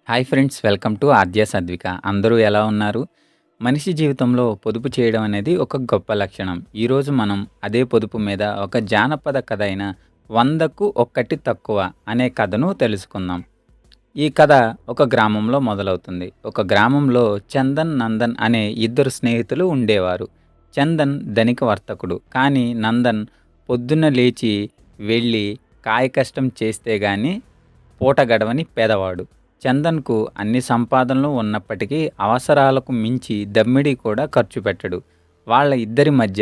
Hi friends, welcome to ఆద్య సాధ్విక. అందరూ ఎలా ఉన్నారు? మనిషి జీవితంలో పొదుపు చేయడం అనేది ఒక గొప్ప లక్షణం. ఈరోజు మనం అదే పొదుపు మీద ఒక జానపద కథ అయిన 100కు ఒక్కటి తక్కువ అనే కథను తెలుసుకుందాం. ఈ కథ ఒక గ్రామంలో మొదలవుతుంది. ఒక గ్రామంలో చందన్, నందన్ అనే ఇద్దరు స్నేహితులు ఉండేవారు. చందన్ ధనిక వర్తకుడు. కానీ నందన్ పొద్దున్న లేచి వెళ్ళి కాయకష్టం చేస్తే గాని పూట గడవని పేదవాడు. చందన్‌కు అన్ని సంపాదనలు ఉన్నప్పటికీ అవసరాలకు మించి దమ్మిడి కూడా ఖర్చు పెట్టడు. వాళ్ళ ఇద్దరి మధ్య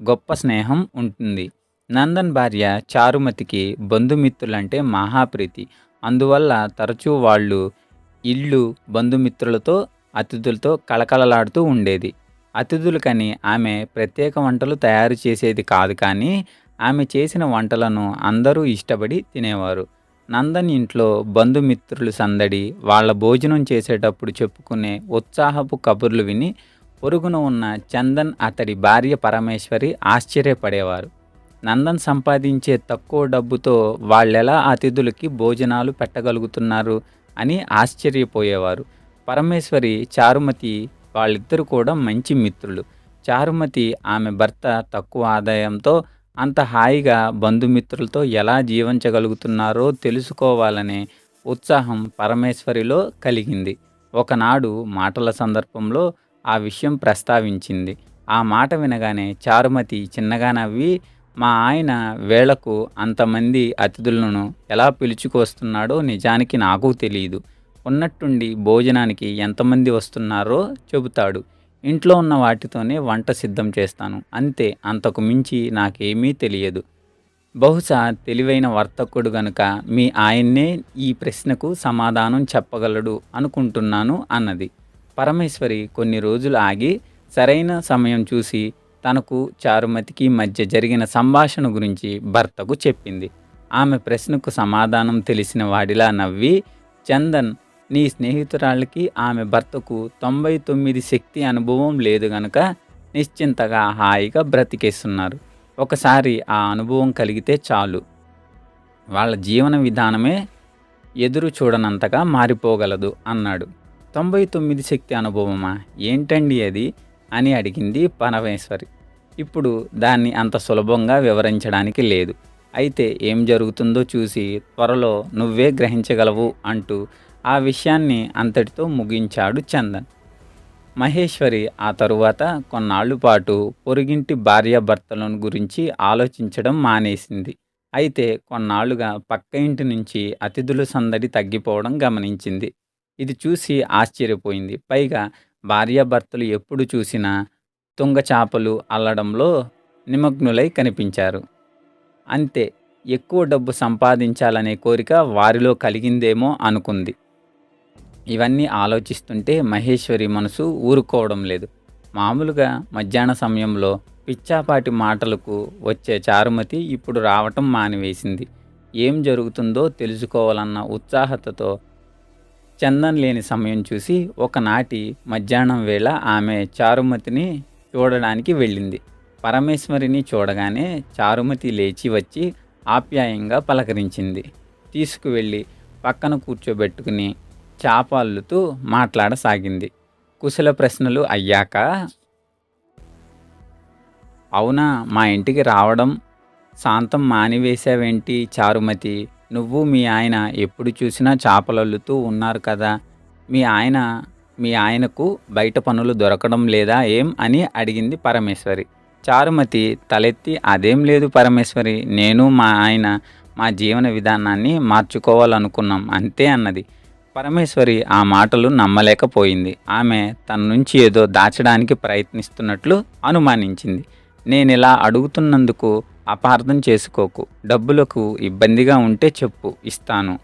గొప్ప స్నేహం ఉంటుంది. నందన్ భార్య చారుమతికి బంధుమిత్రులంటే మహాప్రీతి. అందువల్ల తరచూ వాళ్ళు ఇల్లు బంధుమిత్రులతో, అతిథులతో కళకళలాడుతూ ఉండేది. అతిథులకని ఆమె ప్రత్యేక వంటలు తయారు చేసేది కాదు, కానీ ఆమె చేసిన వంటలను అందరూ ఇష్టపడి తినేవారు. నందన్ ఇంట్లో బంధుమిత్రులు సందడి, వాళ్ళ భోజనం చేసేటప్పుడు చెప్పుకునే ఉత్సాహపు కబుర్లు విని పొరుగున ఉన్న చందన్, అతడి భార్య పరమేశ్వరి ఆశ్చర్యపడేవారు. నందన్ సంపాదించే తక్కువ డబ్బుతో వాళ్ళెలా అతిథులకి భోజనాలు పెట్టగలుగుతున్నారు అని ఆశ్చర్యపోయేవారు. పరమేశ్వరి, చారుమతి వాళ్ళిద్దరూ కూడా మంచి మిత్రులు. చారుమతి ఆమె భర్త తక్కువ ఆదాయంతో అంత హాయిగా బంధుమిత్రులతో ఎలా జీవించగలుగుతున్నారో తెలుసుకోవాలనే ఉత్సాహం పరమేశ్వరిలో కలిగింది. ఒకనాడు మాటల సందర్భంలో ఆ విషయం ప్రస్తావించింది. ఆ మాట వినగానే చారుమతి చిన్నగా నవ్వి, మా ఆయన వేళకు అంతమంది అతిథులను ఎలా పిలుచుకొస్తున్నాడో నిజానికి నాకు తెలియదు. ఉన్నట్టుండి భోజనానికి ఎంతమంది వస్తున్నారో చెబుతాడు. ఇంట్లో ఉన్న వాటితోనే వంట సిద్ధం చేస్తాను, అంతే, అంతకు మించి నాకేమీ తెలియదు. బహుశా తెలివైన వర్తకుడు గనుక మీ ఆయన్నే ఈ ప్రశ్నకు సమాధానం చెప్పగలడు అనుకుంటున్నాను అన్నది. పరమేశ్వరి కొన్ని రోజులు ఆగి సరైన సమయం చూసి తనకు చారుమతికి మధ్య జరిగిన సంభాషణ గురించి భర్తకు చెప్పింది. ఆమె ప్రశ్నకు సమాధానం తెలిసిన వాడిలా నవ్వి, చందన్, నీ స్నేహితురాళ్ళకి ఆమె భర్తకు 99 శక్తి అనుభవం లేదు గనుక నిశ్చింతగా హాయిగా బ్రతికేస్తున్నారు. ఒకసారి ఆ అనుభవం కలిగితే చాలు, వాళ్ళ జీవన విధానమే ఎదురు చూడనంతగా మారిపోగలదు అన్నాడు. 99 శక్తి అనుభవమా? ఏంటండి అది అని అడిగింది పరమేశ్వరి. ఇప్పుడు దాన్ని అంత సులభంగా వివరించడానికి లేదు. అయితే ఏం జరుగుతుందో చూసి త్వరలో నువ్వే గ్రహించగలవు అంటూ ఆ విషయాన్ని అంతటితో ముగించాడు చందన్. మహేశ్వరి ఆ తరువాత కొన్నాళ్ల పాటు పొరుగింటి భార్యాభర్తలను గురించి ఆలోచించడం మానేసింది. అయితే కొన్నాళ్లుగా పక్క ఇంటి నుంచి అతిథుల సందడి తగ్గిపోవడం గమనించింది. ఇది చూసి ఆశ్చర్యపోయింది. పైగా భార్యాభర్తలు ఎప్పుడు చూసినా తుంగచాపలు అల్లడంలో నిమగ్నులై కనిపించారు. అంతే, ఎక్కువ డబ్బు సంపాదించాలనే కోరిక వారిలో కలిగిందేమో అనుకుంది. ఇవన్నీ ఆలోచిస్తుంటే మహేశ్వరి మనసు ఊరుకోవడం లేదు. మామూలుగా మధ్యాహ్న సమయంలో పిచ్చాపాటి మాటలకు వచ్చే చారుమతి ఇప్పుడు రావటం మానివేసింది. ఏం జరుగుతుందో తెలుసుకోవాలన్న ఉత్సాహతతో చందన్ లేని సమయం చూసి ఒకనాటి మధ్యాహ్నం వేళ ఆమె చారుమతిని చూడడానికి వెళ్ళింది. పరమేశ్వరిని చూడగానే చారుమతి లేచి వచ్చి ఆప్యాయంగా పలకరించింది. తీసుకువెళ్ళి పక్కన కూర్చోబెట్టుకుని చాపల్లుతూ మాట్లాడసాగింది. కుశల ప్రశ్నలు అయ్యాక, అవునా, మా ఇంటికి రావడం శాంతం మానివేశావేంటి చారుమతి? నువ్వు మీ ఆయన ఎప్పుడు చూసినా చాపలల్లుతూ ఉన్నారు కదా. మీ ఆయనకు బయట పనులు దొరకడం లేదా ఏం అని అడిగింది పరమేశ్వరి. చారుమతి తలెత్తి, అదేం లేదు పరమేశ్వరి, నేను మా ఆయన మా జీవన విధానాన్ని మార్చుకోవాలనుకున్నాం అంతే అన్నది. పరమేశ్వరి ఆ మాటలు నమ్మలేకపోయింది. ఆమె తన నుంచి ఏదో దాచడానికి ప్రయత్నిస్తున్నట్లు అనుమానించింది. నేనిలా అడుగుతున్నందుకు అపార్థం చేసుకోకు. డబ్బులకు ఇబ్బందిగా ఉంటే చెప్పు, ఇస్తాను.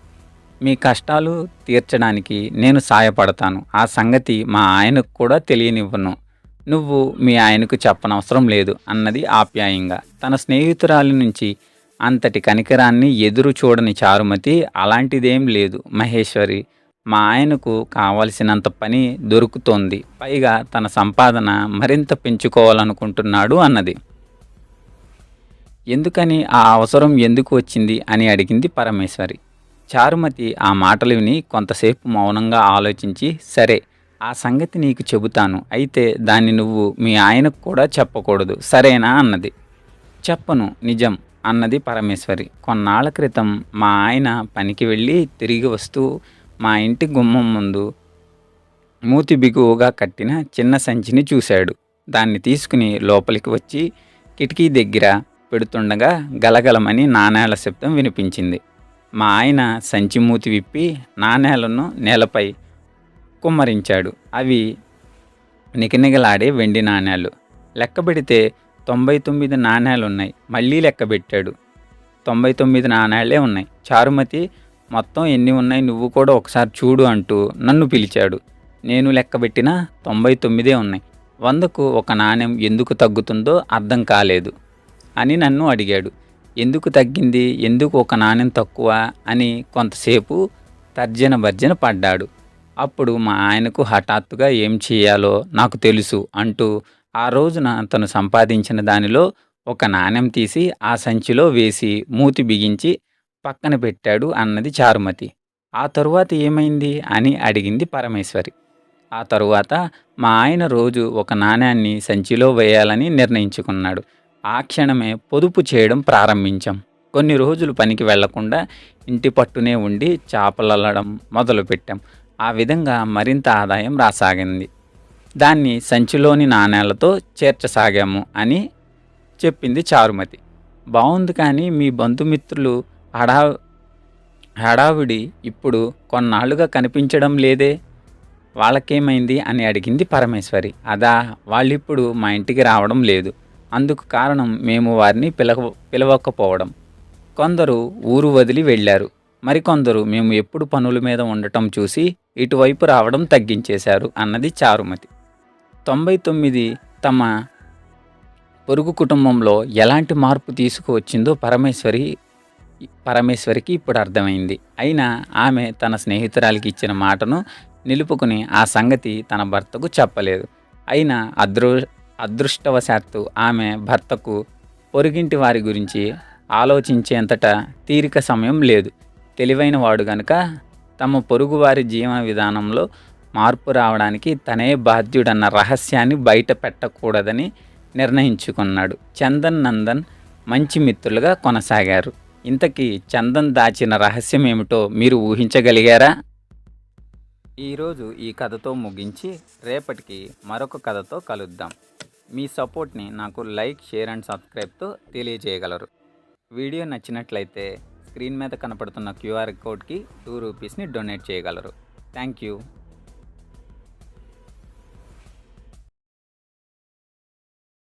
మీ కష్టాలు తీర్చడానికి నేను సాయపడతాను. ఆ సంగతి మా ఆయనకు కూడా తెలియనివ్వను. నువ్వు మీ ఆయనకు చెప్పనవసరం లేదు అన్నది ఆప్యాయంగా. తన స్నేహితురాలి నుంచి అంతటి కనికరాన్ని ఎదురు చూడని చారుమతి, అలాంటిదేం లేదు మహేశ్వరి, మా ఆయనకు కావలసినంత పని దొరుకుతోంది. పైగా తన సంపాదన మరింత పెంచుకోవాలనుకుంటున్నాడు అన్నది. ఎందుకని, ఆ అవసరం ఎందుకు వచ్చింది అని అడిగింది పరమేశ్వరి. చారుమతి ఆ మాటలు విని కొంతసేపు మౌనంగా ఆలోచించి, సరే ఆ సంగతి నీకు చెబుతాను. అయితే దాన్ని నువ్వు మీ ఆయనకు కూడా చెప్పకూడదు. సరేనా అన్నది. చెప్పను నిజం అన్నది పరమేశ్వరి. కొన్నాళ్ల క్రితం మా ఆయన పనికి వెళ్ళి తిరిగి వస్తూ మా ఇంటి గుమ్మం ముందు మూతి బిగువుగా కట్టిన చిన్న సంచిని చూశాడు. దాన్ని తీసుకుని లోపలికి వచ్చి కిటికీ దగ్గర పెడుతుండగా గలగలమని నాణేల శబ్దం వినిపించింది. మా ఆయన సంచి మూతి విప్పి నాణేలను నేలపై కుమ్మరించాడు. అవి నిగనిగలాడే వెండి నాణేలు. లెక్కబెడితే 99 నాణేలున్నాయి. మళ్ళీ లెక్కబెట్టాడు. 99 నాణేలే ఉన్నాయి. చారుమతి, మొత్తం ఎన్ని ఉన్నాయి నువ్వు కూడా ఒకసారి చూడు అంటూ నన్ను పిలిచాడు. నేను లెక్కబెట్టిన 99 ఉన్నాయి. 100కు ఒక నాణెం ఎందుకు తగ్గుతుందో అర్థం కాలేదు అని నన్ను అడిగాడు. ఎందుకు తగ్గింది, ఎందుకు ఒక నాణెం తక్కువ అని కొంతసేపు తర్జన భర్జన పడ్డాడు. అప్పుడు మా ఆయనకు హఠాత్తుగా ఏం చేయాలో నాకు తెలుసు అంటూ ఆ రోజున తను సంపాదించిన దానిలో ఒక నాణెం తీసి ఆ సంచిలో వేసి మూతి బిగించి పక్కన పెట్టాడు అన్నది చారుమతి. ఆ తరువాత ఏమైంది అని అడిగింది పరమేశ్వరి. ఆ తరువాత మా ఆయన రోజు ఒక నాణ్యాన్ని సంచిలో వేయాలని నిర్ణయించుకున్నాడు. ఆ క్షణమే పొదుపు చేయడం ప్రారంభించాం. కొన్ని రోజులు పనికి వెళ్లకుండా ఇంటి పట్టునే ఉండి చేపలల్లడం మొదలుపెట్టాం. ఆ విధంగా మరింత ఆదాయం రాసాగింది. దాన్ని సంచిలోని నాణేలతో చేర్చసాగాము అని చెప్పింది చారుమతి. బావుంది, కానీ మీ బంధుమిత్రులు హడా హడావిడి ఇప్పుడు కొన్నాళ్లుగా కనిపించడం లేదే, వాళ్ళకేమైంది అని అడిగింది పరమేశ్వరి. అదా, వాళ్ళిప్పుడు మా ఇంటికి రావడం లేదు. అందుకు కారణం మేము వారిని పిలవకపోవడం. కొందరు ఊరు వదిలి వెళ్ళారు. మరికొందరు మేము ఎప్పుడు పనుల మీద ఉండటం చూసి ఇటువైపు రావడం తగ్గించేశారు అన్నది చారుమతి. 99 తమ పొరుగు కుటుంబంలో ఎలాంటి మార్పు తీసుకువచ్చిందో పరమేశ్వరికి ఇప్పుడు అర్థమైంది. అయినా ఆమె తన స్నేహితురాలికి ఇచ్చిన మాటను నిలుపుకుని ఆ సంగతి తన భర్తకు చెప్పలేదు. అయినా అదృష్టవశాత్తు ఆమె భర్తకు పొరుగింటి వారి గురించి ఆలోచించేంతట తీరిక సమయం లేదు. తెలివైన వాడు గనుక తమ పొరుగువారి జీవన విధానంలో మార్పు రావడానికి తనే బాధ్యుడన్న రహస్యాన్ని బయట పెట్టకూడదని నిర్ణయించుకున్నాడు. చందన్, నందన్ మంచి మిత్రులుగా కొనసాగారు. ఇంతకీ చందన్ దాచిన రహస్యం ఏమిటో మీరు ఊహించగలిగారా? ఈరోజు ఈ కథతో ముగించి రేపటికి మరొక కథతో కలుద్దాం. మీ సపోర్ట్ని నాకు లైక్, షేర్ అండ్ సబ్స్క్రైబ్తో తెలియజేయగలరు. వీడియో నచ్చినట్లయితే స్క్రీన్ మీద కనపడుతున్న QR కోడ్కి 2 రూపీస్ని డొనేట్ చేయగలరు. Thank you.